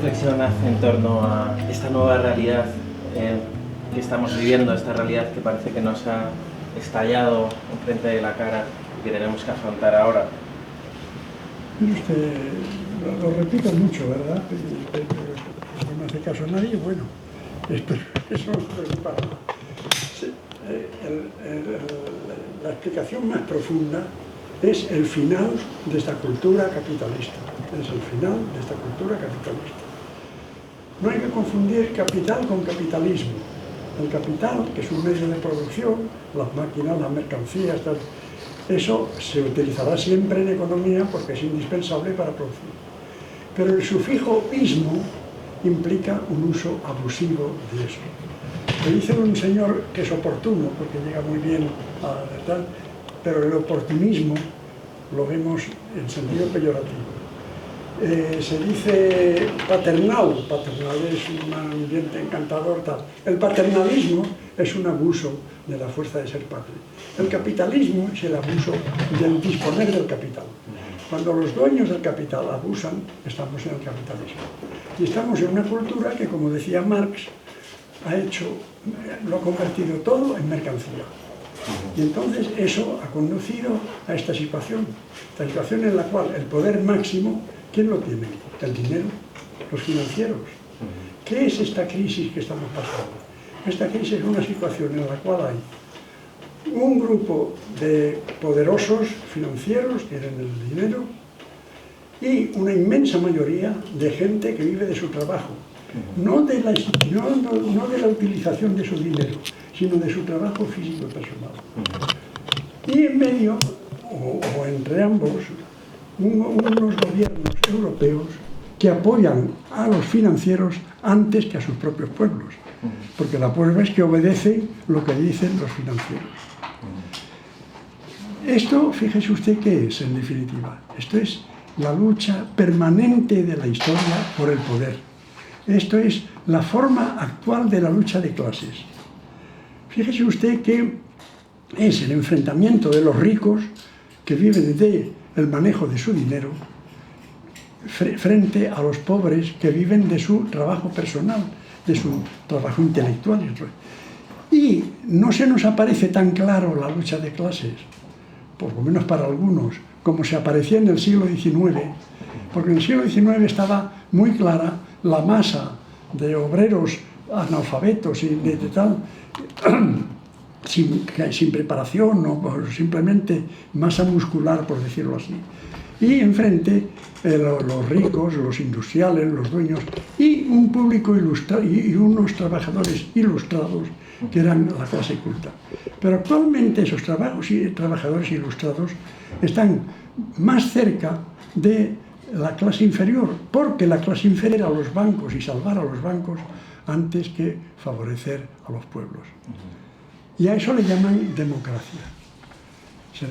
reflexión hace en torno a esta nueva realidad que estamos viviendo, esta realidad que parece que nos ha estallado enfrente de la cara y que tenemos que afrontar ahora? Usted lo repito mucho, ¿verdad? Pero no me hace caso a nadie, bueno, espero que eso nos preocupa. La explicación más profunda es el final de esta cultura capitalista. Es el final de esta cultura capitalista. No hay que confundir capital con capitalismo. El capital, que es un medio de producción, las máquinas, las mercancías, tal, eso se utilizará siempre en economía porque es indispensable para producir. Pero el sufijo ismo implica un uso abusivo de eso. Le dice un señor que es oportuno, porque llega muy bien a tal, pero el oportunismo lo vemos en sentido peyorativo. Se dice paternal es un ambiente encantador, tal. El paternalismo es un abuso de la fuerza de ser padre. El capitalismo es el abuso del disponer del capital. Cuando los dueños del capital abusan, estamos en el capitalismo. Y estamos en una cultura que, como decía Marx, lo ha convertido todo en mercancía. Y entonces eso ha conducido a esta situación en la cual el poder máximo, ¿quién lo tiene? El dinero, los financieros. ¿Qué es esta crisis que estamos pasando? Esta crisis es una situación en la cual hay un grupo de poderosos financieros, tienen el dinero, y una inmensa mayoría de gente que vive de su trabajo. No de la utilización de su dinero, sino de su trabajo físico personal. Y en medio, o entre ambos, unos gobiernos europeos que apoyan a los financieros antes que a sus propios pueblos, porque la prueba es que obedecen lo que dicen los financieros. Esto, fíjese usted qué es, en definitiva. Esto es la lucha permanente de la historia por el poder. Esto es la forma actual de la lucha de clases. Fíjese usted que es el enfrentamiento de los ricos que viven del manejo de su dinero frente a los pobres que viven de su trabajo personal, de su trabajo intelectual. Y no se nos aparece tan claro la lucha de clases, por lo menos para algunos, como se aparecía en el siglo XIX, porque en el siglo XIX estaba muy clara la masa de obreros analfabetos y de tal, sin preparación o simplemente masa muscular, por decirlo así. Y enfrente los ricos, los industriales, los dueños y un público ilustrado y unos trabajadores ilustrados que eran la clase culta. Pero actualmente esos trabajadores ilustrados están más cerca de la clase inferior, porque la clase inferior era a los bancos y salvar a los bancos antes que favorecer a los pueblos. Y a eso le llaman democracia.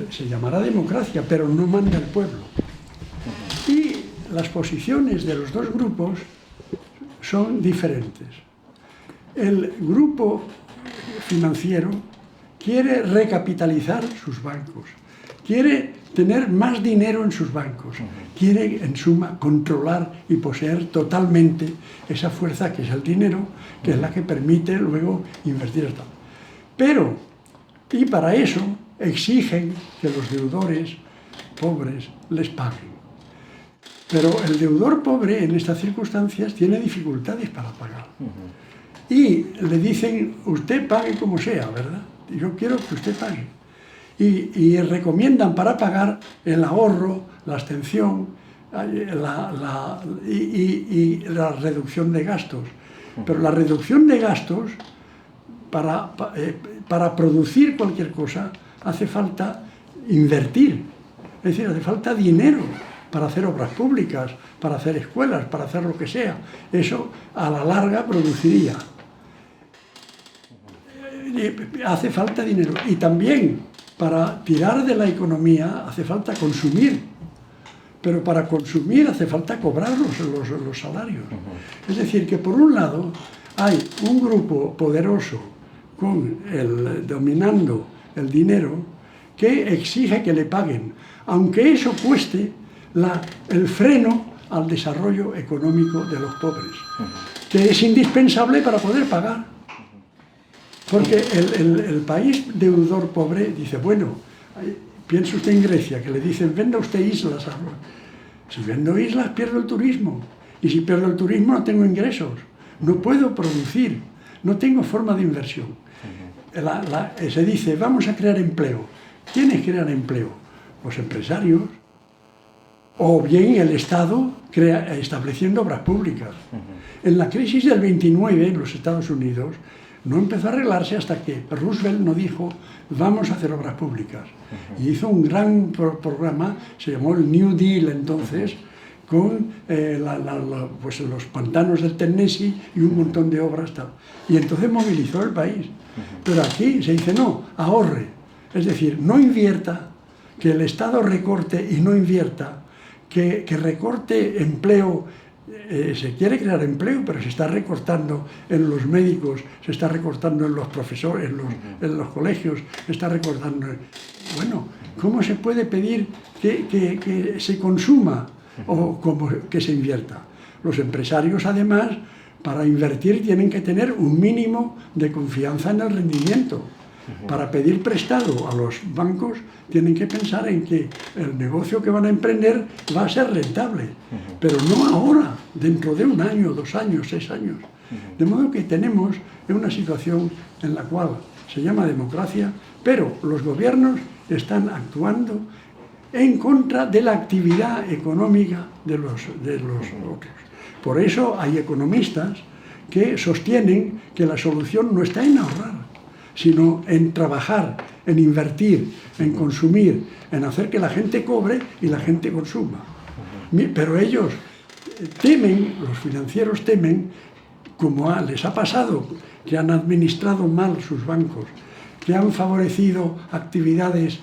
Se llamará democracia, pero no manda el pueblo. Y las posiciones de los dos grupos son diferentes. El grupo financiero quiere recapitalizar sus bancos, quiere tener más dinero en sus bancos, quiere, en suma, controlar y poseer totalmente esa fuerza que es el dinero, que es la que permite luego invertir esto. Pero, y para eso, exigen que los deudores pobres les paguen. Pero el deudor pobre en estas circunstancias tiene dificultades para pagar. Y le dicen, usted pague como sea, ¿verdad? Yo quiero que usted pague. Y recomiendan para pagar el ahorro, la abstención y la reducción de gastos. Pero la reducción de gastos, para producir cualquier cosa, hace falta invertir. Es decir, hace falta dinero para hacer obras públicas, para hacer escuelas, para hacer lo que sea. Eso a la larga produciría. Hace falta dinero. Y también para tirar de la economía hace falta consumir. Pero para consumir hace falta cobrar los salarios. Es decir, que por un lado hay un grupo poderoso dominando el dinero que exige que le paguen, aunque eso cueste el freno al desarrollo económico de los pobres, que es indispensable para poder pagar. Porque el país deudor pobre dice, bueno, piensa usted en Grecia, que le dicen, venda usted islas. Si vendo islas, pierdo el turismo. Y si pierdo el turismo, no tengo ingresos. No puedo producir. No tengo forma de inversión. Se dice, vamos a crear empleo. ¿Quiénes crean empleo? Los empresarios. O bien el Estado estableciendo obras públicas. En la crisis del 29 en los Estados Unidos no empezó a arreglarse hasta que Roosevelt no dijo vamos a hacer obras públicas. Y hizo un gran programa, se llamó el New Deal entonces, con pues los pantanos del Tennessee y un montón de obras tal. Y entonces movilizó el país. Pero aquí se dice no, ahorre. Es decir, no invierta, que el Estado recorte y no invierta, que recorte empleo. Se quiere crear empleo, pero se está recortando en los médicos, se está recortando en los profesores, en los colegios, se está recortando. Bueno, ¿cómo se puede pedir que se consuma o que se invierta? Los empresarios, además, para invertir tienen que tener un mínimo de confianza en el rendimiento. Para pedir prestado a los bancos tienen que pensar en que el negocio que van a emprender va a ser rentable, pero no ahora, dentro de 1 año, 2 años, 6 años. De modo que tenemos una situación en la cual se llama democracia, pero los gobiernos están actuando en contra de la actividad económica de los otros. Por eso hay economistas que sostienen que la solución no está en ahorrar, sino en trabajar, en invertir, en consumir, en hacer que la gente cobre y la gente consuma. Pero ellos temen, los financieros temen, como les ha pasado, que han administrado mal sus bancos, que han favorecido actividades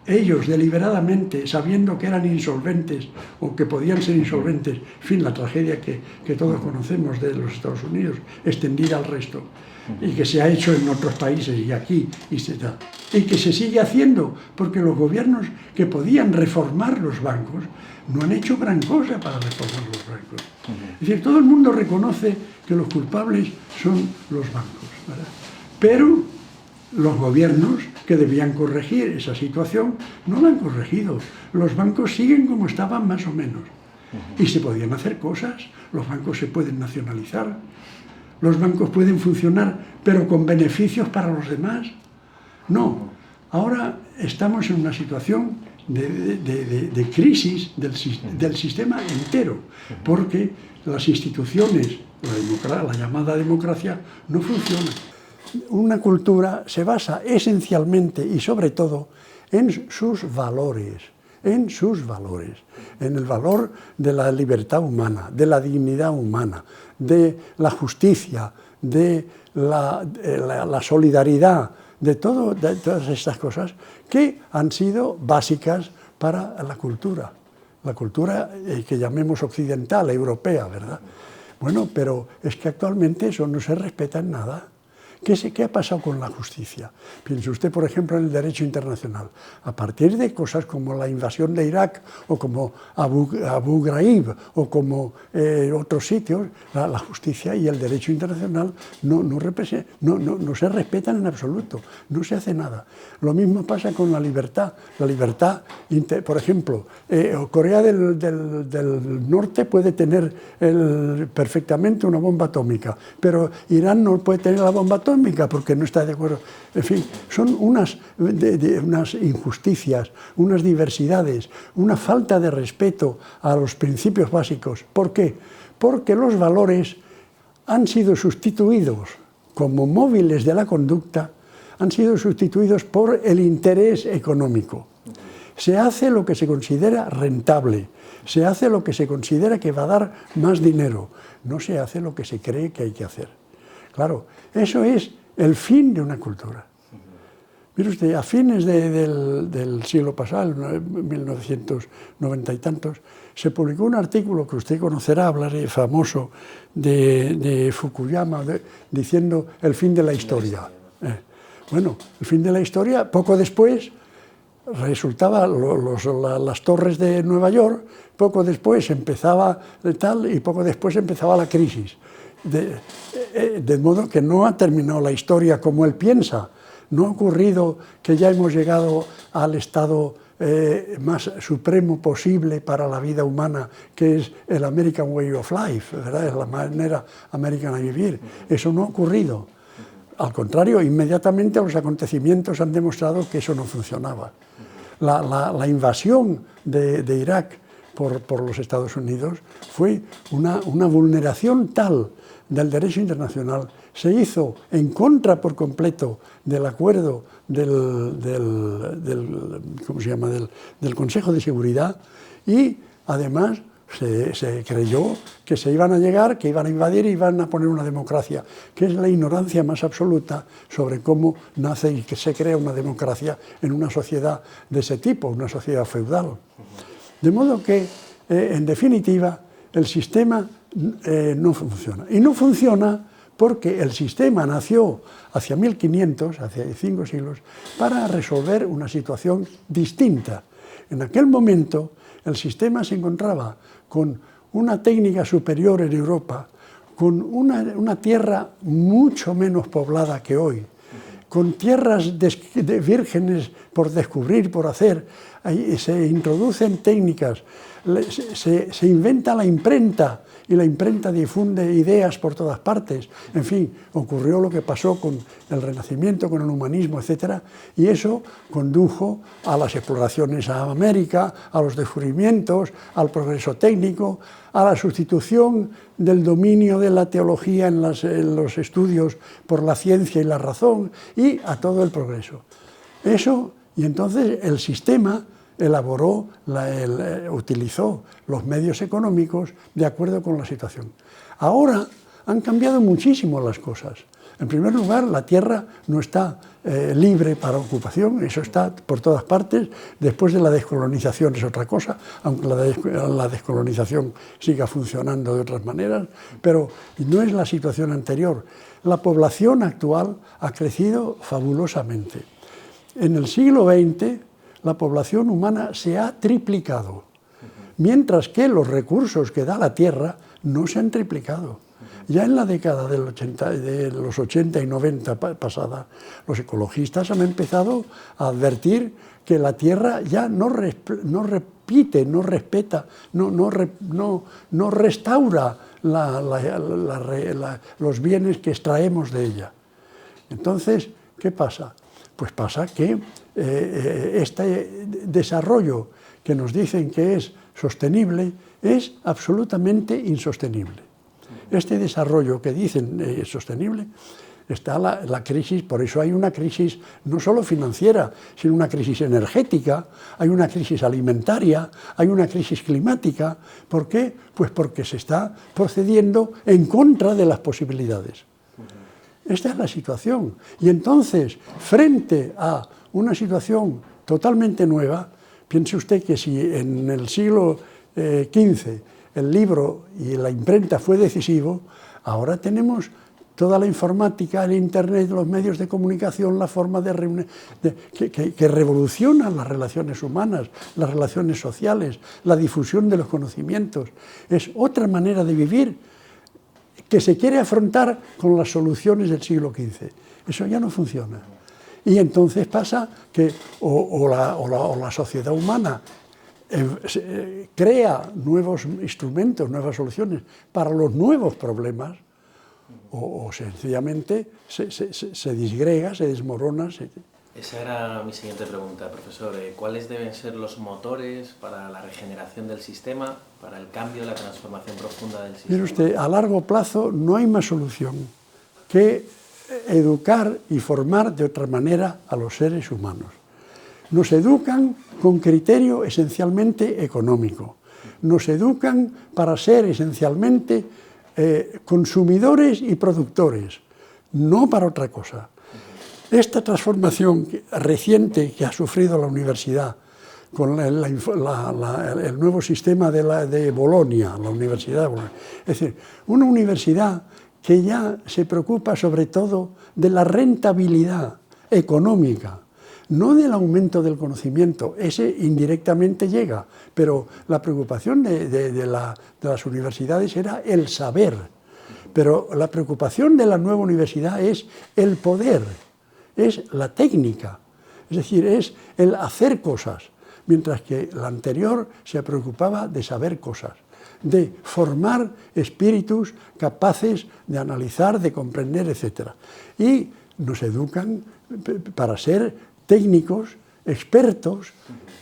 ellos deliberadamente, sabiendo que eran insolventes o que podían ser insolventes, en fin, la tragedia que todos conocemos de los Estados Unidos, extendida al resto, y que se ha hecho en otros países y aquí, y que se sigue haciendo, porque los gobiernos que podían reformar los bancos no han hecho gran cosa para reformar los bancos. Es decir, todo el mundo reconoce que los culpables son los bancos, ¿verdad? Pero los gobiernos que debían corregir esa situación no la han corregido. Los bancos siguen como estaban más o menos. Y se podían hacer cosas, los bancos se pueden nacionalizar, los bancos pueden funcionar, pero con beneficios para los demás. No, ahora estamos en una situación de crisis del sistema entero, porque las instituciones, la llamada democracia, no funcionan. Una cultura se basa esencialmente y sobre todo en sus valores, en el valor de la libertad humana, de la dignidad humana, de la justicia, de la solidaridad, de todas estas cosas que han sido básicas para la cultura que llamemos occidental, europea, ¿verdad? Bueno, pero es que actualmente eso no se respeta en nada. ¿Qué ha pasado con la justicia? Piense usted, por ejemplo, en el derecho internacional. A partir de cosas como la invasión de Irak, o como Abu Ghraib, o como otros sitios, la justicia y el derecho internacional no se respetan en absoluto, no se hace nada. Lo mismo pasa con la libertad. La libertad, por ejemplo, Corea del Norte puede tener perfectamente una bomba atómica, pero Irán no puede tener la bomba atómica porque no está de acuerdo. En fin, son unas injusticias, unas diversidades, una falta de respeto a los principios básicos. ¿Por qué? Porque los valores han sido sustituidos como móviles de la conducta, han sido sustituidos por el interés económico. Se hace lo que se considera rentable, se hace lo que se considera que va a dar más dinero, no se hace lo que se cree que hay que hacer. Claro, eso es el fin de una cultura. Mire usted, a fines del siglo pasado, 1990 y tantos, se publicó un artículo que usted conocerá, hablaré famoso, de Fukuyama, diciendo el fin de la historia. Bueno, el fin de la historia, poco después, resultaba las torres de Nueva York, poco después empezaba tal y poco después empezaba la crisis. De modo que no ha terminado la historia como él piensa. No ha ocurrido que ya hemos llegado al estado más supremo posible para la vida humana, que es el American Way of Life, ¿verdad? Es la manera americana de vivir. Eso no ha ocurrido. Al contrario, inmediatamente los acontecimientos han demostrado que eso no funcionaba. La invasión de Irak por los Estados Unidos fue una vulneración tal del derecho internacional, se hizo en contra por completo del acuerdo ¿cómo se llama? Del Consejo de Seguridad, y además se creyó que se iban a llegar, que iban a invadir y iban a poner una democracia, que es la ignorancia más absoluta sobre cómo nace y que se crea una democracia en una sociedad de ese tipo, una sociedad feudal. De modo que, en definitiva, el sistema no funciona. Y no funciona porque el sistema nació hacia 1500, hacia 5 siglos, para resolver una situación distinta. En aquel momento, el sistema se encontraba con una técnica superior en Europa, con una tierra mucho menos poblada que hoy, con tierras vírgenes por descubrir, por hacer. Ahí se introducen técnicas, se inventa la imprenta, y la imprenta difunde ideas por todas partes. En fin, ocurrió lo que pasó con el Renacimiento, con el humanismo, etc. Y eso condujo a las exploraciones a América, a los descubrimientos, al progreso técnico, a la sustitución del dominio de la teología en los estudios por la ciencia y la razón, y a todo el progreso. Eso, y entonces el sistema elaboró, utilizó los medios económicos de acuerdo con la situación. Ahora han cambiado muchísimo las cosas. En primer lugar, la tierra no está libre para ocupación, eso está por todas partes. Después de la descolonización es otra cosa, aunque la descolonización siga funcionando de otras maneras, pero no es la situación anterior. La población actual ha crecido fabulosamente. En el siglo XX, la población humana se ha triplicado, mientras que los recursos que da la Tierra no se han triplicado. Ya en la década de los 80 y 90 pasada, los ecologistas han empezado a advertir que la Tierra ya no repite, no respeta, no restaura los bienes que extraemos de ella. Entonces, ¿qué pasa? Pues pasa que este desarrollo que nos dicen que es sostenible es absolutamente insostenible. Este desarrollo que dicen es sostenible, está la crisis, por eso hay una crisis no solo financiera, sino una crisis energética, hay una crisis alimentaria, hay una crisis climática. ¿Por qué? Pues porque se está procediendo en contra de las posibilidades. Esta es la situación. Y entonces, frente a una situación totalmente nueva, piense usted que si en el siglo XV el libro y la imprenta fue decisivo, ahora tenemos toda la informática, el Internet, los medios de comunicación, la forma de reunir, que revolucionan las relaciones humanas, las relaciones sociales, la difusión de los conocimientos. Es otra manera de vivir que se quiere afrontar con las soluciones del siglo XV. Eso ya no funciona. Y entonces pasa que la sociedad humana crea nuevos instrumentos, nuevas soluciones para los nuevos problemas, o sencillamente se disgrega, se desmorona. Esa era mi siguiente pregunta, profesor. ¿Cuáles deben ser los motores para la regeneración del sistema, para el cambio, la transformación profunda del sistema? Mire usted, a largo plazo no hay más solución que educar y formar de otra manera a los seres humanos. Nos educan con criterio esencialmente económico. Nos educan para ser esencialmente consumidores y productores, no para otra cosa. Esta transformación reciente que ha sufrido la universidad con el nuevo sistema de Bolonia, la Universidad de Bolonia, es decir, una universidad que ya se preocupa sobre todo de la rentabilidad económica, no del aumento del conocimiento, ese indirectamente llega, pero la preocupación de las universidades era el saber, pero la preocupación de la nueva universidad es el poder, es la técnica, es decir, es el hacer cosas, mientras que la anterior se preocupaba de saber cosas, de formar espíritus capaces de analizar, de comprender, etc. Y nos educan para ser técnicos, expertos.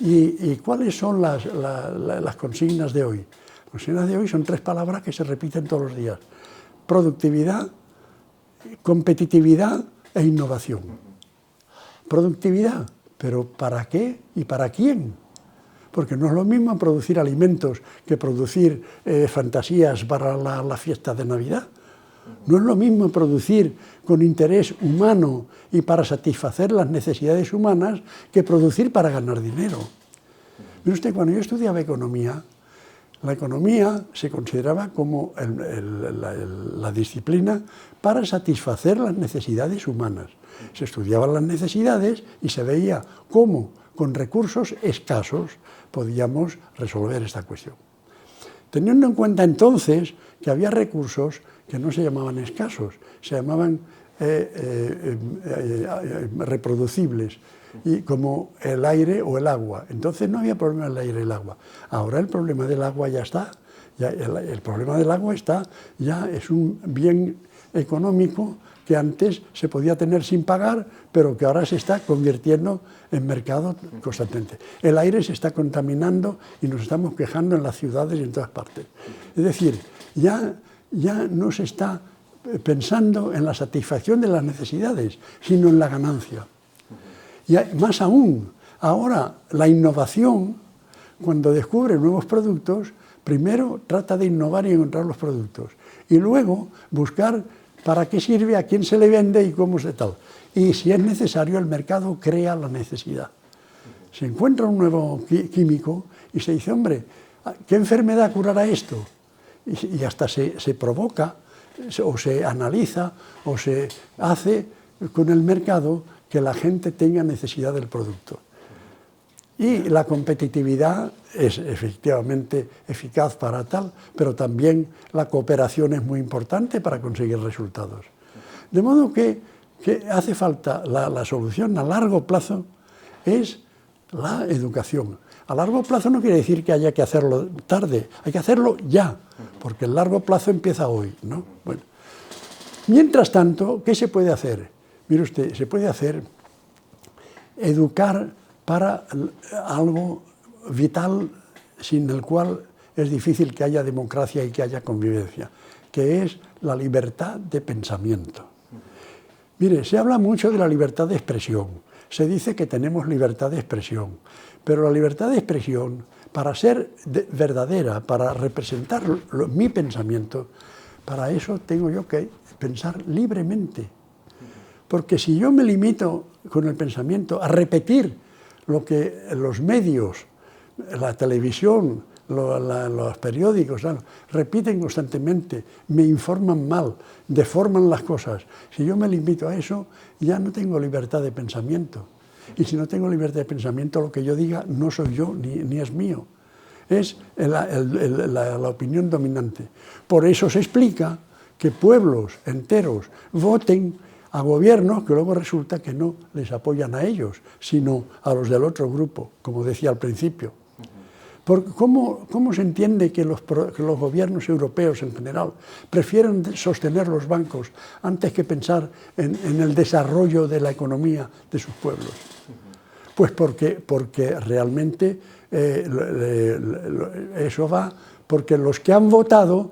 ¿Y cuáles son las consignas de hoy? Las consignas de hoy son 3 palabras que se repiten todos los días: productividad, competitividad e innovación. Productividad, pero ¿para qué y para quién? Porque no es lo mismo producir alimentos que producir fantasías para la fiesta de Navidad. No es lo mismo producir con interés humano y para satisfacer las necesidades humanas que producir para ganar dinero. Mire usted, cuando yo estudiaba economía, la economía se consideraba como la disciplina para satisfacer las necesidades humanas. Se estudiaban las necesidades y se veía cómo, con recursos escasos, podíamos resolver esta cuestión. Teniendo en cuenta entonces que había recursos que no se llamaban escasos, se llamaban reproducibles, y como el aire o el agua. Entonces no había problema del aire y el agua. Ahora el problema del agua ya está. El problema del agua ya es un bien económico que antes se podía tener sin pagar, pero que ahora se está convirtiendo en mercado constantemente. El aire se está contaminando y nos estamos quejando en las ciudades y en todas partes. Es decir, ya no se está pensando en la satisfacción de las necesidades, sino en la ganancia. Y más aún, ahora la innovación, cuando descubre nuevos productos, primero trata de innovar y encontrar los productos, y luego buscar para qué sirve, a quién se le vende y cómo se tal. Y si es necesario, el mercado crea la necesidad. Se encuentra un nuevo químico y se dice, hombre, ¿qué enfermedad curará esto? Y hasta se provoca, o se analiza, o se hace con el mercado que la gente tenga necesidad del producto. Y la competitividad es efectivamente eficaz para tal, pero también la cooperación es muy importante para conseguir resultados. De modo que hace falta la solución a largo plazo es la educación. A largo plazo no quiere decir que haya que hacerlo tarde, hay que hacerlo ya, porque el largo plazo empieza hoy, ¿no? Bueno. Mientras tanto, ¿qué se puede hacer? Mire usted, se puede hacer educar para algo vital sin el cual es difícil que haya democracia y que haya convivencia, que es la libertad de pensamiento. Mire, se habla mucho de la libertad de expresión, se dice que tenemos libertad de expresión, pero la libertad de expresión, para ser verdadera, para representar mi pensamiento, para eso tengo yo que pensar libremente. Porque si yo me limito con el pensamiento a repetir lo que los medios, la televisión, los periódicos, repiten constantemente, me informan mal, deforman las cosas. Si yo me limito a eso, ya no tengo libertad de pensamiento. Y si no tengo libertad de pensamiento, lo que yo diga no soy yo, ni es mío. Es la opinión dominante. Por eso se explica que pueblos enteros voten a gobiernos que luego resulta que no les apoyan a ellos, sino a los del otro grupo, como decía al principio. ¿Cómo se entiende que los gobiernos europeos en general prefieren sostener los bancos antes que pensar en el desarrollo de la economía de sus pueblos? Pues porque realmente eso va, porque los que han votado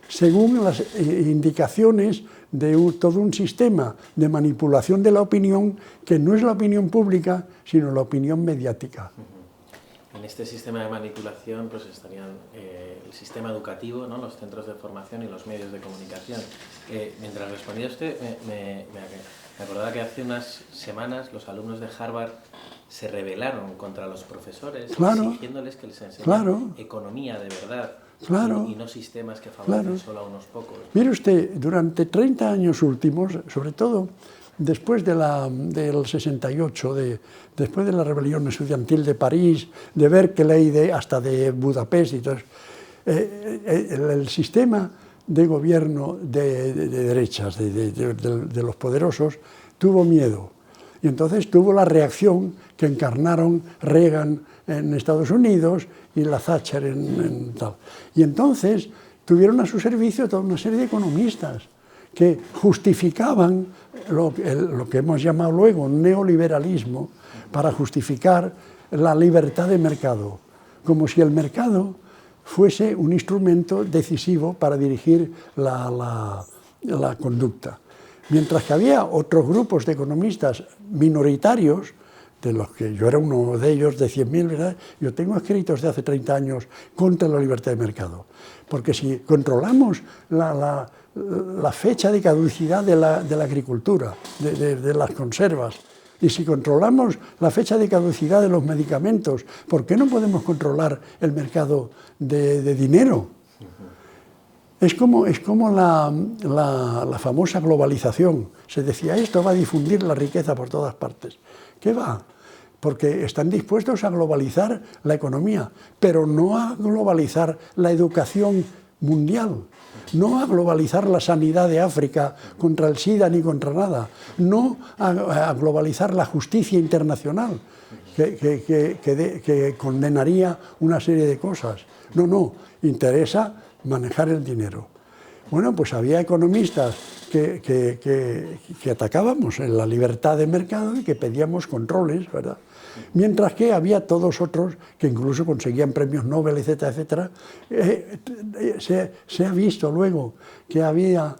según las indicaciones de todo un sistema de manipulación de la opinión que no es la opinión pública, sino la opinión mediática. En este sistema de manipulación pues estarían el sistema educativo, ¿no? Los centros de formación y los medios de comunicación. Mientras respondía usted, me acordaba que hace unas semanas los alumnos de Harvard se rebelaron contra los profesores, exigiéndoles que les enseñaran economía de verdad. Y no sistemas que favorecen solo a unos pocos. Mire usted, durante 30 años últimos, sobre todo después del 68, después de la rebelión estudiantil de París, de Berkeley, hasta de Budapest y todo eso, el sistema de gobierno de derechas, de los poderosos, tuvo miedo. Y entonces tuvo la reacción que encarnaron Reagan en Estados Unidos y la Thatcher en tal. Y entonces tuvieron a su servicio toda una serie de economistas que justificaban lo que hemos llamado luego neoliberalismo para justificar la libertad de mercado, como si el mercado fuese un instrumento decisivo para dirigir la conducta. Mientras que había otros grupos de economistas minoritarios, de los que yo era uno de ellos, de 100.000, ¿verdad? Yo tengo escritos de hace 30 años contra la libertad de mercado. Porque si controlamos la fecha de caducidad de la agricultura, de las conservas, y si controlamos la fecha de caducidad de los medicamentos, ¿por qué no podemos controlar el mercado de dinero? Es como la famosa globalización. Se decía, esto va a difundir la riqueza por todas partes. ¿Qué va? Porque están dispuestos a globalizar la economía, pero no a globalizar la educación mundial, no a globalizar la sanidad de África contra el SIDA ni contra nada, no a globalizar la justicia internacional, que condenaría una serie de cosas. No, interesa manejar el dinero. Bueno, pues había economistas que atacábamos en la libertad de mercado y que pedíamos controles, ¿verdad? Mientras que había todos otros que incluso conseguían premios Nobel, etcétera, etcétera. Se ha visto luego que había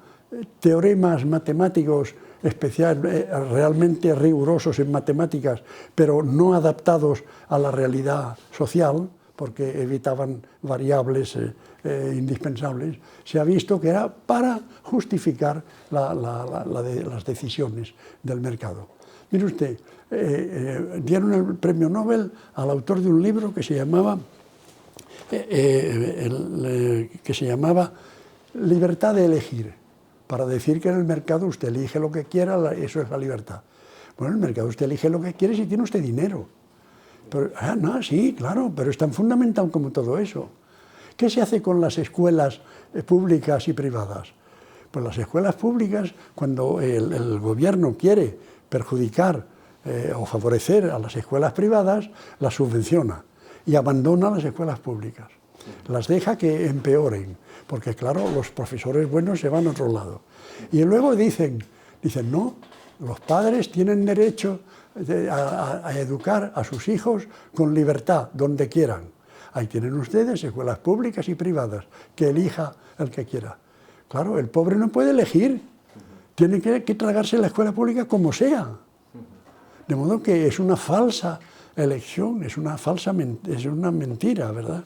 teoremas matemáticos realmente rigurosos en matemáticas, pero no adaptados a la realidad social, porque evitaban variables indispensables. Se ha visto que era para justificar las decisiones del mercado. Mire usted, dieron el premio Nobel al autor de un libro que se llamaba Libertad de elegir, para decir que en el mercado usted elige lo que quiera, eso es la libertad. Bueno, en el mercado usted elige lo que quiere si tiene usted dinero. Pero, no, sí, claro, pero es tan fundamental como todo eso. ¿Qué se hace con las escuelas públicas y privadas? Pues las escuelas públicas, cuando el gobierno quiere perjudicar o favorecer a las escuelas privadas, las subvenciona y abandona las escuelas públicas. Las deja que empeoren, porque claro, los profesores buenos se van a otro lado. Y luego dicen, no, los padres tienen derecho a educar a sus hijos con libertad, donde quieran. Ahí tienen ustedes escuelas públicas y privadas, que elija el que quiera. Claro, el pobre no puede elegir, tiene que tragarse la escuela pública como sea. De modo que es una falsa elección, es una mentira, ¿verdad?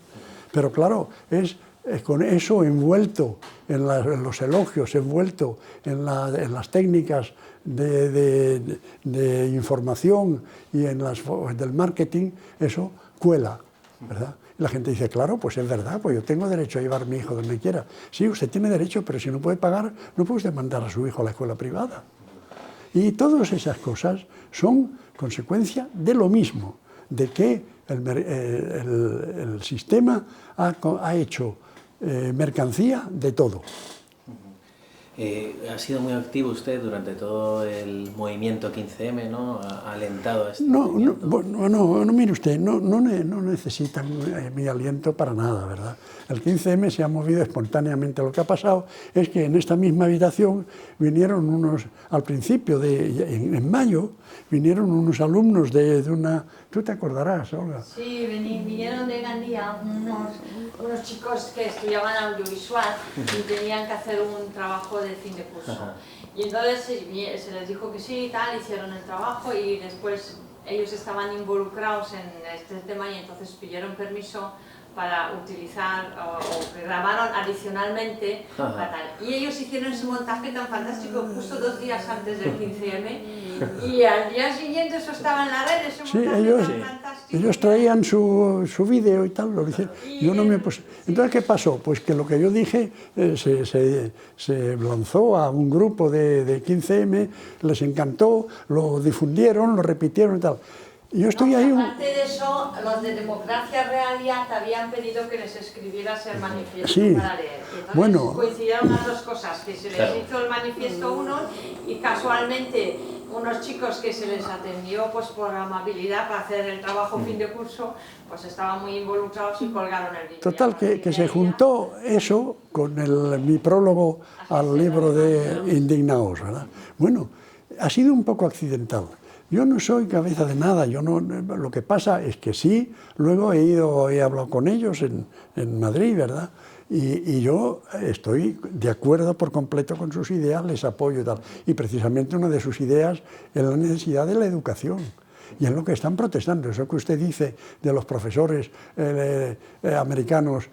Pero claro, es con eso envuelto en los elogios, envuelto en las técnicas de información y en del marketing, eso cuela, ¿verdad? Y la gente dice, claro, pues es verdad, pues yo tengo derecho a llevar a mi hijo donde quiera. Sí, usted tiene derecho, pero si no puede pagar, no puede usted mandar a su hijo a la escuela privada. Y todas esas cosas son consecuencia de lo mismo, de que el sistema ha hecho mercancía de todo. Ha sido muy activo usted durante todo el movimiento 15M, ¿no? Ha alentado a este No, mire usted, no necesitan mi aliento para nada, ¿verdad? El 15M se ha movido espontáneamente. Lo que ha pasado es que en esta misma habitación vinieron al principio, en mayo, vinieron unos alumnos de una... ¿Tú te acordarás, Olga? Sí, vinieron de Gandía unos chicos que estudiaban audiovisual y tenían que hacer un trabajo de fin de curso. Y entonces se les dijo que sí y tal, hicieron el trabajo y después ellos estaban involucrados en este tema y entonces pidieron permiso para utilizar o que grabaron adicionalmente para tal. Y ellos hicieron ese montaje tan fantástico justo 2 días antes del 15M y al día siguiente eso estaba en la red, ese montaje tan fantástico. Ellos traían su vídeo y tal, lo hicieron. Yo no me puse. Entonces, ¿qué pasó? Pues que lo que yo dije se lanzó a un grupo de 15M, les encantó, lo difundieron, lo repitieron y tal. Yo estoy ahí. Aparte de eso, los de Democracia Real ya te habían pedido que les escribieras el manifiesto para leer. Y entonces coincidieron las dos cosas, que se les hizo el manifiesto uno y casualmente unos chicos que se les atendió pues por amabilidad para hacer el trabajo fin de curso, pues estaban muy involucrados y colgaron el vídeo. Total, que se juntó eso con mi prólogo al libro de Indignaos, ¿verdad? Bueno, ha sido un poco accidental. Yo no soy cabeza de nada, lo que pasa es que sí, luego he hablado con ellos en Madrid, ¿verdad? Y yo estoy de acuerdo por completo con sus ideas, les apoyo y tal. Y precisamente una de sus ideas es la necesidad de la educación. Y es lo que están protestando, eso que usted dice de los profesores americanos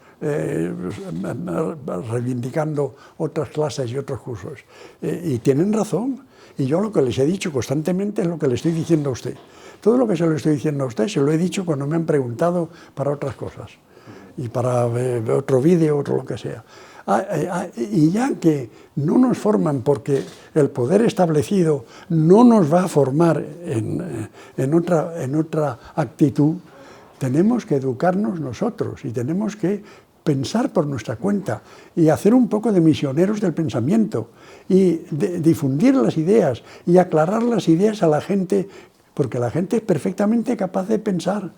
reivindicando otras clases y otros cursos. Y tienen razón. Y yo lo que les he dicho constantemente es lo que le estoy diciendo a usted. Todo lo que se lo estoy diciendo a usted se lo he dicho cuando me han preguntado para otras cosas. Y para otro vídeo, otro lo que sea. Y ya que no nos forman porque el poder establecido no nos va a formar en otra actitud, tenemos que educarnos nosotros y tenemos que pensar por nuestra cuenta y hacer un poco de misioneros del pensamiento y difundir las ideas y aclarar las ideas a la gente, porque la gente es perfectamente capaz de pensar,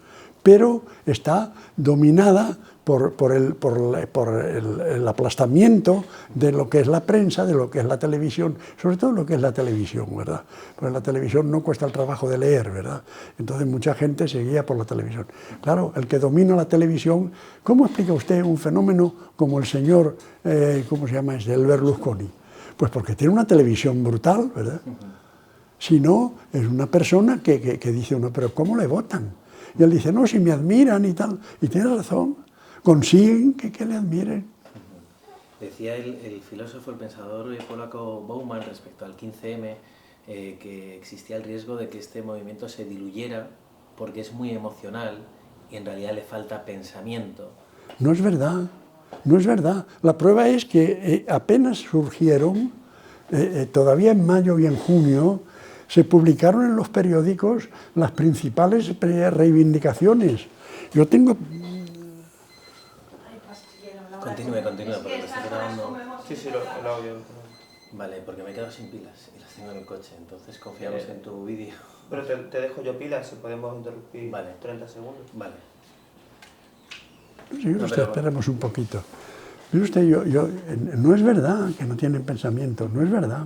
pero está dominada por el aplastamiento de lo que es la prensa, de lo que es la televisión, sobre todo lo que es la televisión, ¿verdad? Porque la televisión no cuesta el trabajo de leer, ¿verdad? Entonces mucha gente se guía por la televisión. Claro, el que domina la televisión, ¿cómo explica usted un fenómeno como el señor, ¿cómo se llama ese? El Berlusconi? Pues porque tiene una televisión brutal, ¿verdad? Si no, es una persona que dice uno, pero ¿cómo le votan? Y él dice, no, si me admiran y tal, y tiene razón. Consiguen que le admiren. Decía el filósofo, el pensador polaco Bauman respecto al 15M que existía el riesgo de que este movimiento se diluyera porque es muy emocional y en realidad le falta pensamiento. No es verdad, no es verdad. La prueba es que apenas surgieron, todavía en mayo y en junio, se publicaron en los periódicos las principales reivindicaciones. Yo tengo... Continúe, porque me está grabando... Sí, el audio. Vale, porque me he quedado sin pilas y las tengo en el coche, entonces confiamos en tu vídeo. Pero te dejo yo pilas si podemos interrumpir 30 segundos. Vale. Sí, esperemos un poquito. Mire usted, no es verdad que no tienen pensamiento, no es verdad.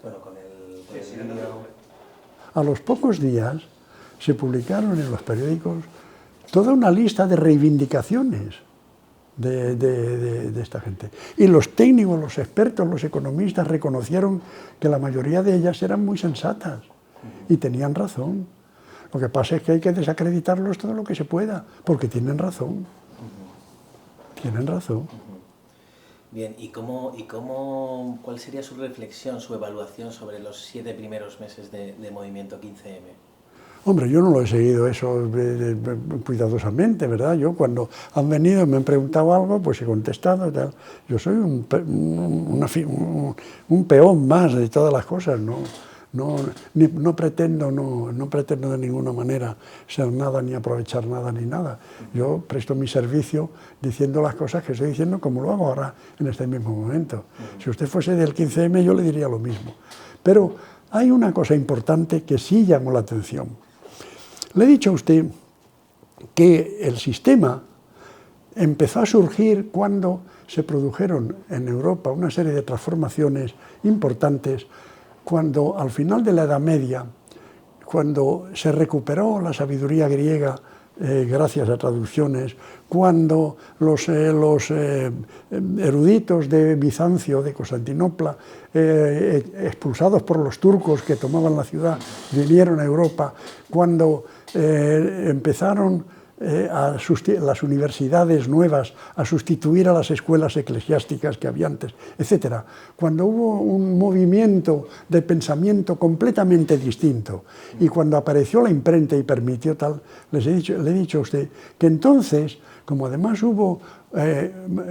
Bueno, con el vídeo... A los pocos días se publicaron en los periódicos toda una lista de reivindicaciones de esta gente. Y los técnicos, los expertos, los economistas reconocieron que la mayoría de ellas eran muy sensatas y tenían razón. Lo que pasa es que hay que desacreditarlos todo lo que se pueda, porque tienen razón. Tienen razón. Bien, ¿cuál sería su reflexión, su evaluación sobre los 7 primeros meses de Movimiento 15M? Hombre, yo no lo he seguido eso cuidadosamente, ¿verdad? Yo cuando han venido y me han preguntado algo, pues he contestado y tal. Yo soy un peón más de todas las cosas, no pretendo de ninguna manera ser nada, ni aprovechar nada, ni nada. Yo presto mi servicio diciendo las cosas que estoy diciendo como lo hago ahora, en este mismo momento. Si usted fuese del 15M, yo le diría lo mismo. Pero hay una cosa importante que sí llamó la atención. Le he dicho a usted que el sistema empezó a surgir cuando se produjeron en Europa una serie de transformaciones importantes, cuando al final de la Edad Media, cuando se recuperó la sabiduría griega gracias a traducciones, cuando los eruditos de Bizancio, de Constantinopla, expulsados por los turcos que tomaban la ciudad, vinieron a Europa, cuando empezaron las universidades nuevas a sustituir a las escuelas eclesiásticas que había antes, etc. Cuando hubo un movimiento de pensamiento completamente distinto y cuando apareció la imprenta y permitió tal, le he dicho a usted que entonces, como además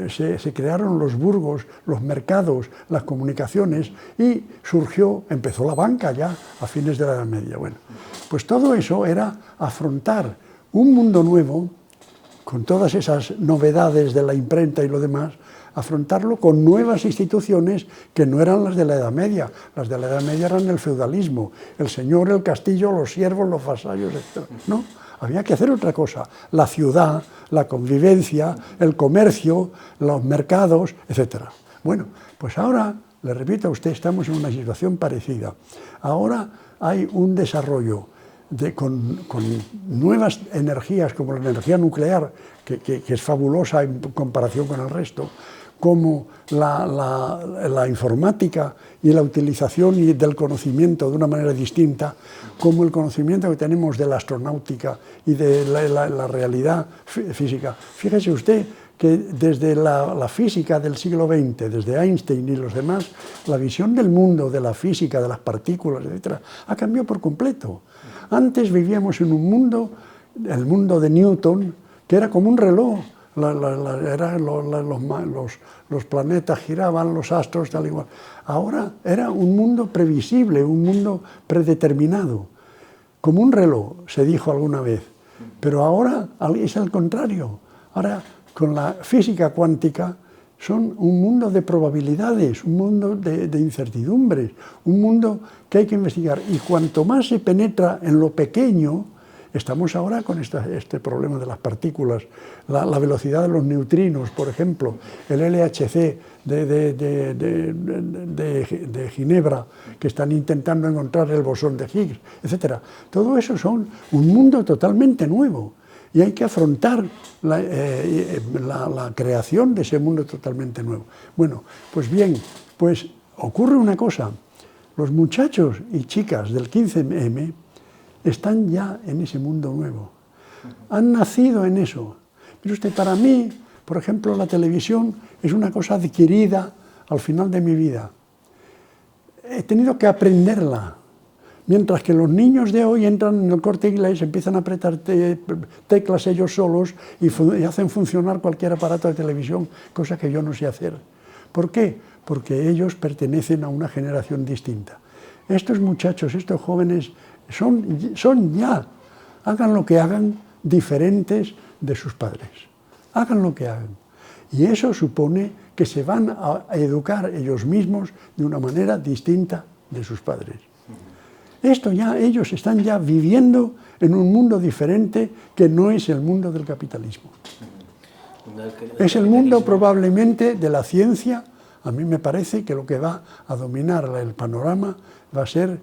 se crearon los burgos, los mercados, las comunicaciones y empezó la banca ya a fines de la Edad Media. Bueno, pues todo eso era afrontar un mundo nuevo, con todas esas novedades de la imprenta y lo demás, afrontarlo con nuevas instituciones que no eran las de la Edad Media. Las de la Edad Media eran el feudalismo, el señor, el castillo, los siervos, los vasallos, etc. No, había que hacer otra cosa. La ciudad, la convivencia, el comercio, los mercados, etc. Bueno, pues ahora, le repito a usted, estamos en una situación parecida. Ahora hay un desarrollo con nuevas energías, como la energía nuclear, que es fabulosa en comparación con el resto, como la informática y la utilización del conocimiento de una manera distinta, como el conocimiento que tenemos de la astronáutica y de la realidad física. Fíjese usted que desde la física del siglo XX, desde Einstein y los demás, la visión del mundo, de la física, de las partículas, etc., ha cambiado por completo. Antes vivíamos en un mundo, el mundo de Newton, que era como un reloj. Los planetas giraban, los astros, tal y cual. Ahora era un mundo previsible, un mundo predeterminado. Como un reloj, se dijo alguna vez. Pero ahora es al contrario. Ahora, con la física cuántica, son un mundo de probabilidades, un mundo de incertidumbres, un mundo que hay que investigar. Y cuanto más se penetra en lo pequeño, estamos ahora con este problema de las partículas, la velocidad de los neutrinos, por ejemplo, el LHC de Ginebra, que están intentando encontrar el bosón de Higgs, etc. Todo eso son un mundo totalmente nuevo. Y hay que afrontar la creación de ese mundo totalmente nuevo. Bueno, pues bien, pues ocurre una cosa. Los muchachos y chicas del 15M están ya en ese mundo nuevo. Han nacido en eso. Mire usted, para mí, por ejemplo, la televisión es una cosa adquirida al final de mi vida. He tenido que aprenderla. Mientras que los niños de hoy entran en el Corte Inglés, empiezan a apretar teclas ellos solos y hacen funcionar cualquier aparato de televisión, cosa que yo no sé hacer. ¿Por qué? Porque ellos pertenecen a una generación distinta. Estos muchachos, estos jóvenes, son ya, hagan lo que hagan, diferentes de sus padres. Hagan lo que hagan. Y eso supone que se van a educar ellos mismos de una manera distinta de sus padres. Ellos están ya viviendo en un mundo diferente que no es el mundo del capitalismo. Es el mundo probablemente de la ciencia. A mí me parece que lo que va a dominar el panorama va a ser,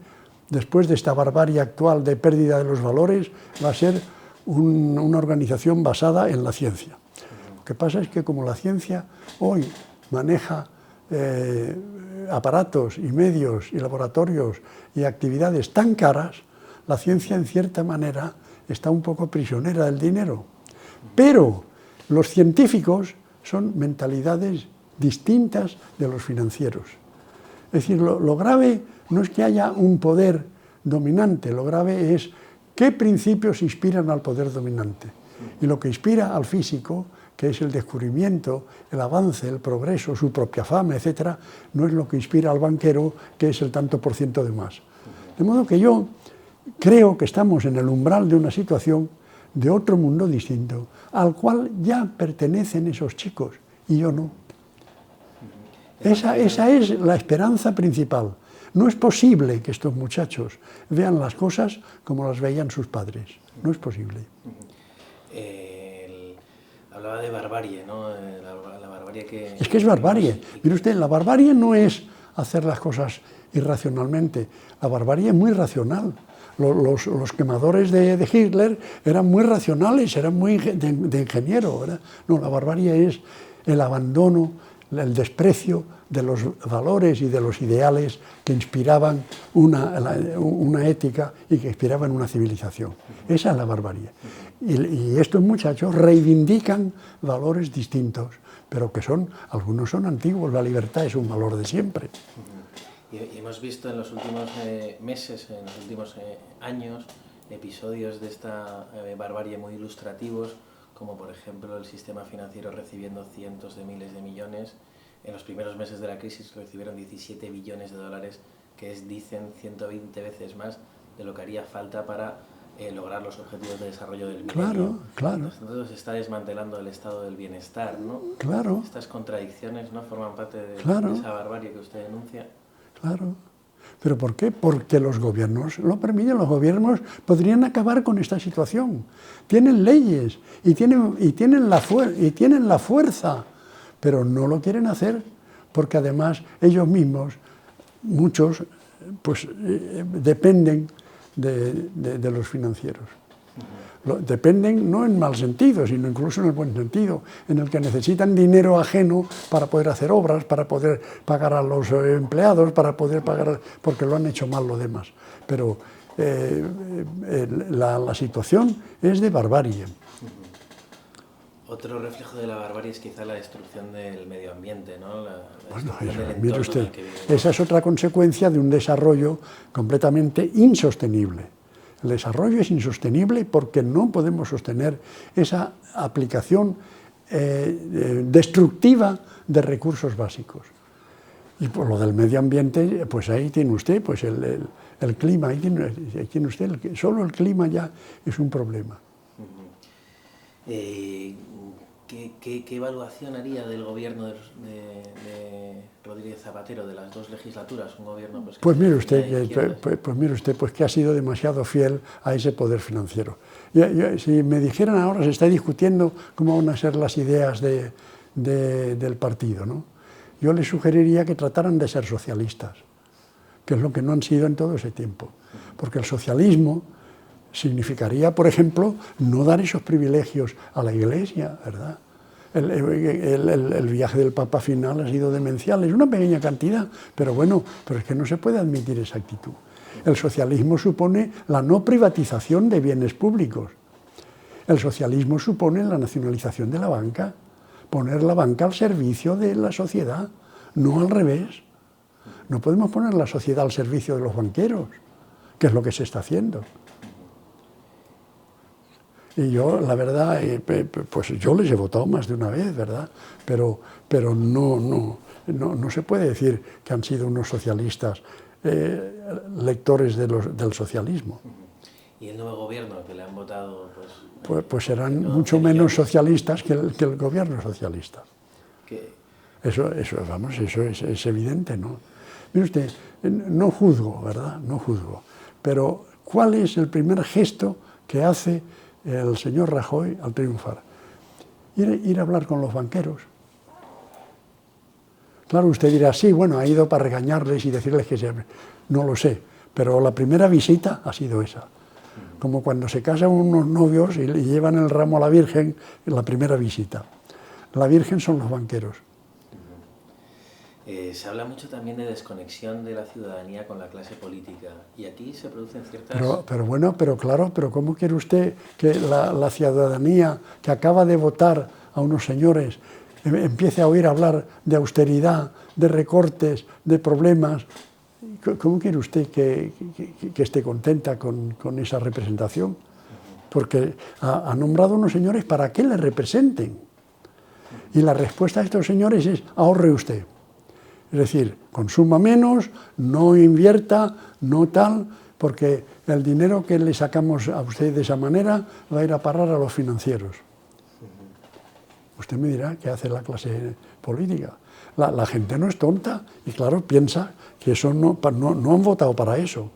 después de esta barbarie actual de pérdida de los valores, va a ser una organización basada en la ciencia. Lo que pasa es que como la ciencia hoy maneja aparatos y medios y laboratorios y actividades tan caras, la ciencia en cierta manera está un poco prisionera del dinero. Pero los científicos son mentalidades distintas de los financieros. Es decir, lo grave no es que haya un poder dominante, lo grave es qué principios inspiran al poder dominante. Y lo que inspira al físico, que es el descubrimiento, el avance, el progreso, su propia fama, etc., no es lo que inspira al banquero, que es el tanto por ciento de más. De modo que yo creo que estamos en el umbral de una situación de otro mundo distinto, al cual ya pertenecen esos chicos, y yo no. Esa es la esperanza principal. No es posible que estos muchachos vean las cosas como las veían sus padres. No es posible. Hablaba de barbarie, ¿no? La barbarie que... Es que es barbarie. Mire usted, la barbarie no es hacer las cosas irracionalmente. La barbarie es muy racional. los quemadores de Hitler eran muy racionales, eran muy de ingeniero, ¿verdad? No, la barbarie es el abandono, el desprecio de los valores y de los ideales que inspiraban una ética y que inspiraban una civilización. Esa es la barbarie. Y estos muchachos reivindican valores distintos, pero que algunos son antiguos. La libertad es un valor de siempre. Y hemos visto en los últimos meses, en los últimos años, episodios de esta barbarie muy ilustrativos, como por ejemplo el sistema financiero recibiendo cientos de miles de millones. En los primeros meses de la crisis recibieron 17 billones de dólares, que es, dicen, 120 veces más de lo que haría falta para lograr los objetivos de desarrollo del milenio. Claro. Entonces se está desmantelando el estado del bienestar, ¿no? Claro. Estas contradicciones, ¿no?, forman parte de esa barbarie que usted denuncia. Claro. ¿Pero por qué? Porque los gobiernos lo permiten. Los gobiernos podrían acabar con esta situación. Tienen leyes y tienen la fuerza, pero no lo quieren hacer porque además ellos mismos, muchos, pues dependen de los financieros. Dependen no en mal sentido, sino incluso en el buen sentido, en el que necesitan dinero ajeno para poder hacer obras, para poder pagar a los empleados, para poder pagar, porque lo han hecho mal los demás. Pero la situación es de barbarie. Otro reflejo de la barbarie es quizá la destrucción del medio ambiente, ¿no? Bueno, mire usted, esa es otra consecuencia de un desarrollo completamente insostenible. El desarrollo es insostenible porque no podemos sostener esa aplicación destructiva de recursos básicos. Y por lo del medio ambiente, pues ahí tiene usted pues el clima, ahí tiene usted, solo el clima ya es un problema. ¿Qué evaluación haría del gobierno de Rodríguez Zapatero, de las dos legislaturas? Un gobierno pues mire usted, que ha sido demasiado fiel a ese poder financiero. Si me dijeran ahora, se está discutiendo cómo van a ser las ideas del partido, ¿no? Yo les sugeriría que trataran de ser socialistas, que es lo que no han sido en todo ese tiempo. Porque el socialismo significaría, por ejemplo, no dar esos privilegios a la Iglesia, ¿verdad? El viaje del Papa final ha sido demencial, es una pequeña cantidad, pero bueno, pero es que no se puede admitir esa actitud. El socialismo supone la no privatización de bienes públicos. El socialismo supone la nacionalización de la banca, poner la banca al servicio de la sociedad, no al revés. No podemos poner la sociedad al servicio de los banqueros, que es lo que se está haciendo. Y yo, la verdad, pues yo les he votado más de una vez, ¿verdad? Pero no se puede decir que han sido unos socialistas lectores del socialismo. ¿Y el nuevo gobierno que le han votado? Pues serán mucho menos socialistas que el gobierno socialista. Eso es evidente, ¿no? Mire usted, no juzgo, ¿verdad? No juzgo. Pero, ¿cuál es el primer gesto que hace el señor Rajoy al triunfar? Ir a hablar con los banqueros. Claro, usted dirá, sí, bueno, ha ido para regañarles y decirles que no lo sé, pero la primera visita ha sido esa. Como cuando se casan unos novios y le llevan el ramo a la Virgen, la primera visita. La Virgen son los banqueros. Se habla mucho también de desconexión de la ciudadanía con la clase política, y aquí se producen ciertas... Pero ¿cómo quiere usted que la ciudadanía que acaba de votar a unos señores empiece a oír hablar de austeridad, de recortes, de problemas? ¿Cómo quiere usted que esté contenta con esa representación? Porque ha nombrado a unos señores para que le representen. Y la respuesta de estos señores es, ahorre usted. Es decir, consuma menos, no invierta, no tal, porque el dinero que le sacamos a usted de esa manera va a ir a parar a los financieros. Usted me dirá qué hace la clase política. La gente no es tonta y claro, piensa que eso no han votado para eso.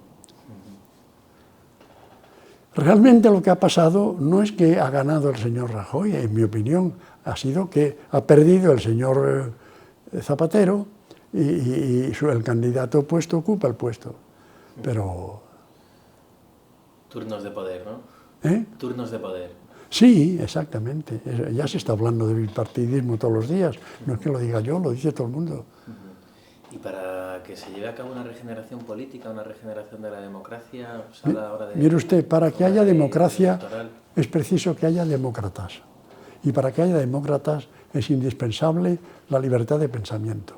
Realmente lo que ha pasado no es que ha ganado el señor Rajoy, en mi opinión, ha sido que ha perdido el señor Zapatero y el candidato opuesto ocupa el puesto. Pero Turnos de poder, ¿no? Turnos de poder. Sí, exactamente. Ya se está hablando de bipartidismo todos los días. No es que lo diga yo, lo dice todo el mundo. Y para que se lleve a cabo una regeneración política, una regeneración de la democracia, se habla ahora de... Mire usted, para que haya democracia es preciso que haya demócratas. Y para que haya demócratas es indispensable la libertad de pensamiento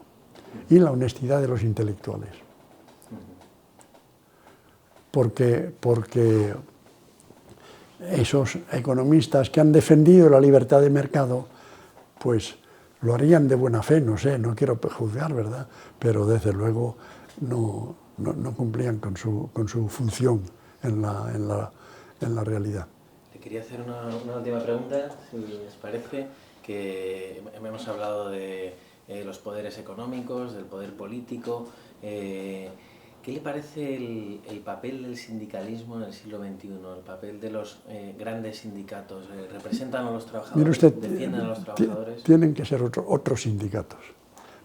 y la honestidad de los intelectuales. Porque esos economistas que han defendido la libertad de mercado, pues lo harían de buena fe, no sé, no quiero juzgar, ¿verdad? Pero desde luego no cumplían con su función en la realidad. Le quería hacer una última pregunta, si les parece, que hemos hablado de los poderes económicos, del poder político. ¿Qué le parece el papel del sindicalismo en el siglo XXI, el papel de los grandes sindicatos? ¿Representan a los trabajadores? Mire usted, ¿Defienden a los trabajadores? Tienen que ser otros sindicatos,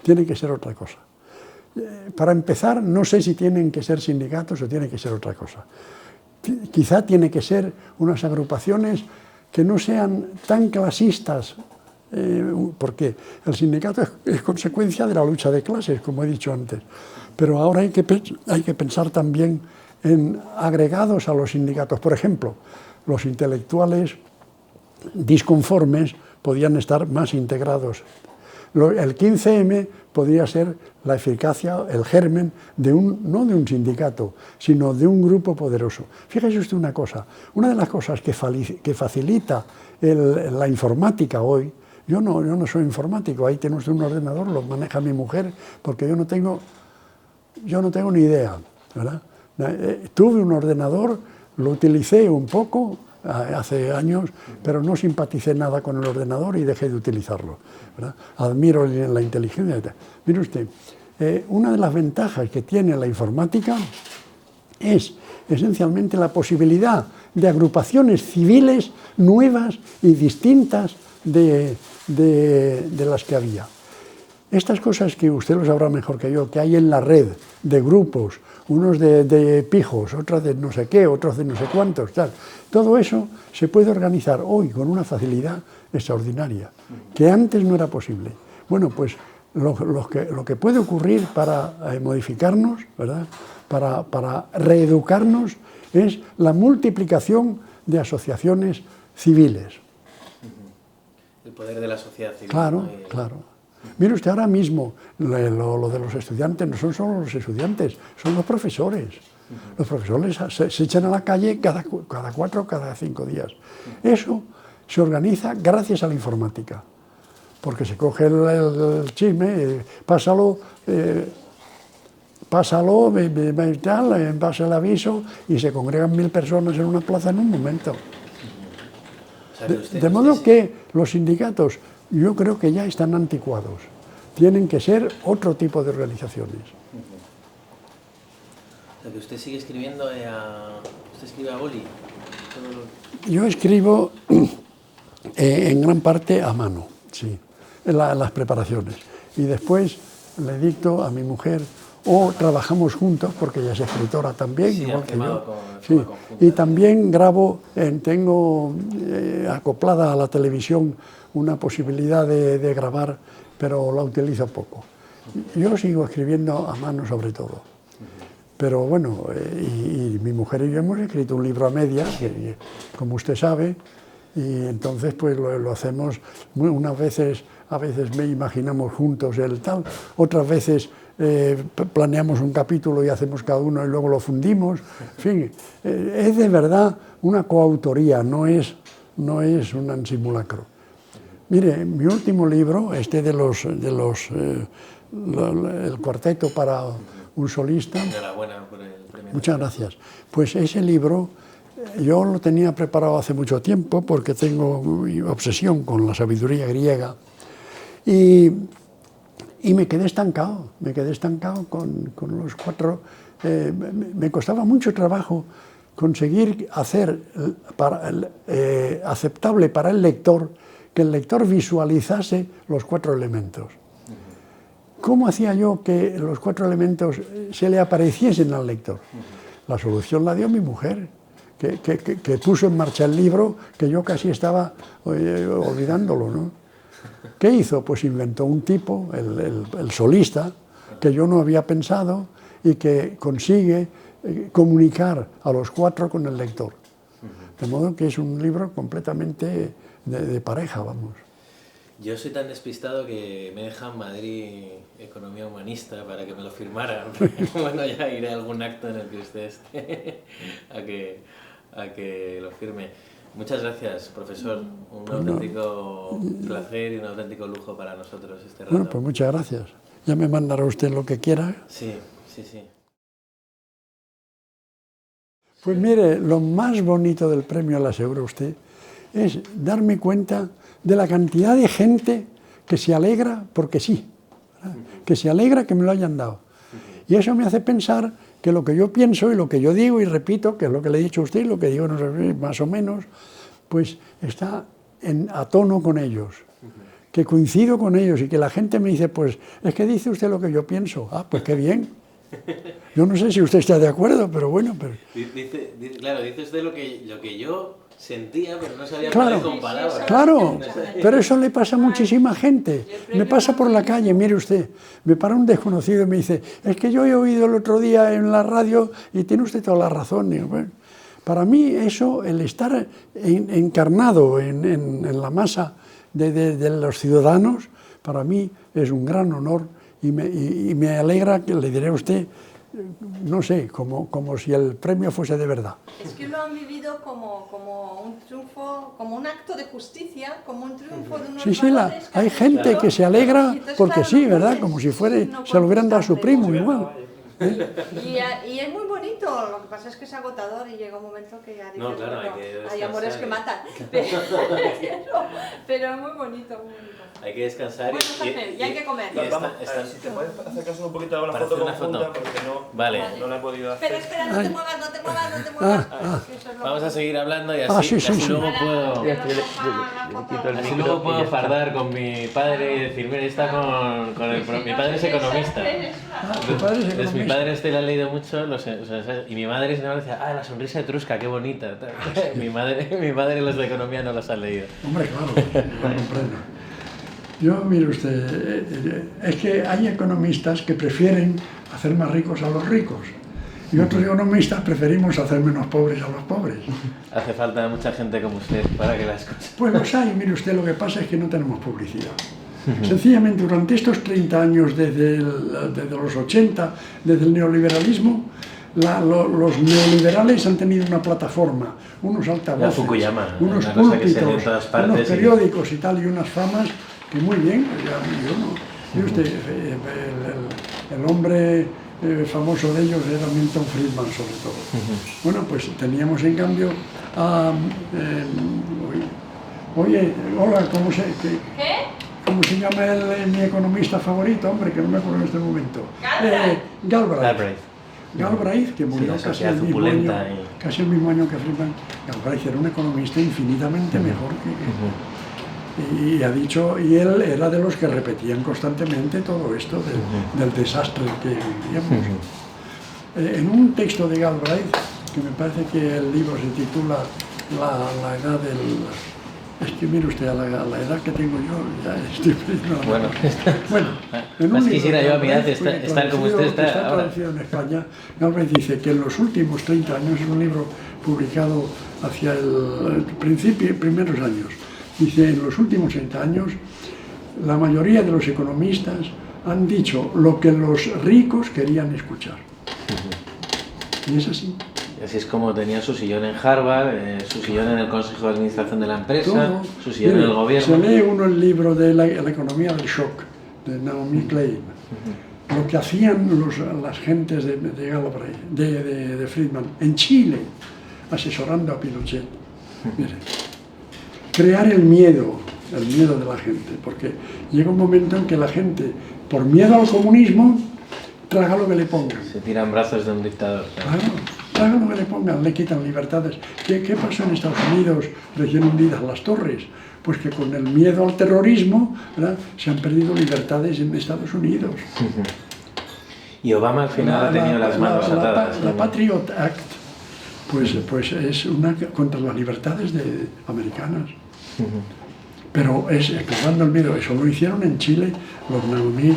tienen que ser otra cosa. Para empezar, no sé si tienen que ser sindicatos o tienen que ser otra cosa. Quizá tiene que ser unas agrupaciones que no sean tan clasistas, porque el sindicato es consecuencia de la lucha de clases, como he dicho antes. Pero ahora hay que pensar también en agregados a los sindicatos. Por ejemplo, los intelectuales disconformes podían estar más integrados. El 15M podría ser la eficacia, el germen, no de un sindicato, sino de un grupo poderoso. Fíjese usted una cosa, una de las cosas que facilita la informática hoy, yo no soy informático, ahí tiene usted un ordenador, lo maneja mi mujer, porque yo no tengo ni idea, ¿verdad? Tuve un ordenador, lo utilicé un poco hace años, pero no simpaticé nada con el ordenador y dejé de utilizarlo, ¿verdad? Admiro la inteligencia. Mire usted, una de las ventajas que tiene la informática es esencialmente la posibilidad de agrupaciones civiles nuevas y distintas de las que había. Estas cosas que usted lo sabrá mejor que yo, que hay en la red de grupos, unos de pijos, otros de no sé qué, otros de no sé cuántos, tal. Todo eso se puede organizar hoy con una facilidad extraordinaria, que antes no era posible. Bueno, pues lo que puede ocurrir para modificarnos, ¿verdad? Para reeducarnos, es la multiplicación de asociaciones civiles. El poder de la sociedad civil. Claro, claro. Mire usted, ahora mismo lo de los estudiantes no son solo los estudiantes, son los profesores. Los profesores se echan a la calle cada 4 o cada 5 días. Eso se organiza gracias a la informática, porque se coge el chisme, pásalo, tal, pasa el aviso y se congregan 1000 personas en una plaza en un momento. De modo que los sindicatos, yo creo que ya están anticuados. Tienen que ser otro tipo de organizaciones. O sea, que usted sigue escribiendo ¿Usted escribe a boli? Yo escribo en gran parte a mano, sí, en las preparaciones. Y después le dicto a mi mujer, o trabajamos juntos, porque ella es escritora también, sí, igual que yo. Sí. Y también grabo, tengo acoplada a la televisión una posibilidad de grabar, pero la utilizo poco. Yo sigo escribiendo a mano sobre todo. Pero bueno, y mi mujer y yo hemos escrito un libro a medias, como usted sabe, y entonces pues lo hacemos unas veces, a veces me imaginamos juntos el tal, otras veces planeamos un capítulo y hacemos cada uno y luego lo fundimos. En fin, es de verdad una coautoría, no es un simulacro. Mire, mi último libro, el cuarteto para un solista. Enhorabuena por el premio. Muchas gracias. Pues ese libro yo lo tenía preparado hace mucho tiempo porque tengo obsesión con la sabiduría griega y me quedé estancado con los 4. Me costaba mucho trabajo conseguir hacer aceptable para el lector, que el lector visualizase los 4 elementos. ¿Cómo hacía yo que los 4 elementos se le apareciesen al lector? La solución la dio mi mujer, que puso en marcha el libro, que yo casi estaba olvidándolo, ¿no? ¿Qué hizo? Pues inventó un tipo, el solista, que yo no había pensado y que consigue comunicar a los 4 con el lector. De modo que es un libro completamente de pareja, vamos. Yo soy tan despistado que me deja en Madrid Economía Humanista para que me lo firmaran. Bueno, ya iré a algún acto en el que usted esté a que lo firme. Muchas gracias, profesor. Un auténtico placer y un auténtico lujo para nosotros este rato. Bueno, pues muchas gracias. Ya me mandará usted lo que quiera. Sí, sí, sí. Pues mire, lo más bonito del premio, le aseguro a usted, es darme cuenta de la cantidad de gente que se alegra porque sí, ¿verdad? Que se alegra que me lo hayan dado. Y eso me hace pensar que lo que yo pienso y lo que yo digo y repito, que es lo que le he dicho a usted y lo que digo no sé, más o menos, pues está a tono con ellos, que coincido con ellos y que la gente me dice, pues es que dice usted lo que yo pienso. Ah, pues qué bien. Yo no sé si usted está de acuerdo, pero bueno. Pero... Claro, dice usted lo que yo sentía, pero no sabía claro, poner con palabras. Claro, pero eso le pasa a muchísima gente. Me pasa por la calle, mire usted, me para un desconocido y me dice, es que yo he oído el otro día en la radio y tiene usted toda la razón. Digo, bueno, para mí eso, el estar encarnado en la masa de los ciudadanos, para mí es un gran honor y me alegra, que le diré a usted, no sé, como si el premio fuese de verdad. Es que lo han vivido como un triunfo, como un acto de justicia, como un triunfo de unos valores que hay gente que se alegra porque sí, ¿verdad? Como si fuera, se lo hubieran dado a su primo igual. Y es muy bonito, lo que pasa es que es agotador y llega un momento que ya dices, no, claro, hay amores que matan, pero es muy bonito, muy bonito. Hay que descansar y hay que comer. Si te puedes acercar un poquito a la foto conjunta, porque no la he podido hacer. Espera, no te muevas. Vamos a seguir hablando y así luego puedo... Así luego puedo fardar con mi padre y decir, mira, está con el... Mi padre es economista. Mi padre la ha leído mucho y mi madre siempre decía, la sonrisa etrusca, qué bonita. Mi madre los de economía no los ha leído. Hombre, claro, lo comprendo. Yo, mire usted, es que hay economistas que prefieren hacer más ricos a los ricos y otros economistas preferimos hacer menos pobres a los pobres. Hace falta mucha gente como usted para que las cosas... Pues los hay, mire usted, lo que pasa es que no tenemos publicidad. Sencillamente, durante estos 30 años, desde los 80, desde el neoliberalismo, los neoliberales han tenido una plataforma, unos altavoces, Fukuyama, unos púlpitos, unos periódicos y tal, y unas famas que muy bien, yo usted, el hombre famoso de ellos era Milton Friedman, sobre todo. Bueno, pues teníamos en cambio oye, hola, ¿cómo se llama mi economista favorito? Hombre, que no me acuerdo en este momento. Galbraith, que murió casi el mismo año que Friedman. Galbraith era un economista infinitamente mejor que... Y ha dicho, y él era de los que repetían constantemente todo esto del desastre que vivíamos. En un texto de Galbraith, que me parece que el libro se titula La edad del... Es que mire usted, a la edad que tengo yo, ya estoy perdiendo bueno, más quisiera yo a mi edad estar como usted está ahora. Traducido en España, Galbraith dice que en los últimos 30 años, es un libro publicado hacia el primeros años, dice, en los últimos 30 años, la mayoría de los economistas han dicho lo que los ricos querían escuchar. Y es así. Así es como tenía su sillón en Harvard, su sillón en el Consejo de Administración de la empresa, todo. su sillón en el gobierno. Se lee uno el libro de la economía del shock, de Naomi Klein. Lo que hacían las gentes de Galbraith, de Friedman, en Chile, asesorando a Pinochet. Mire, crear el miedo de la gente, porque llega un momento en que la gente, por miedo al comunismo, traga lo que le pongan. Se tiran brazos de un dictador. Claro, traga lo que le pongan, le quitan libertades. ¿Qué pasó en Estados Unidos, recién hundidas las torres? Pues que con el miedo al terrorismo, ¿verdad?, se han perdido libertades en Estados Unidos. Y Obama al final ha tenido las manos atadas. La Patriot Act, pues es una contra las libertades americanas. Pero es acabando el miedo. Eso lo hicieron en Chile los Naomic,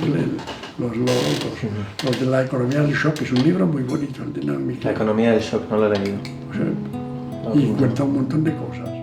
los de la economía del shock. Es un libro muy bonito, el de Naomic. La economía del shock, no lo he leído. Y cuenta un montón de cosas.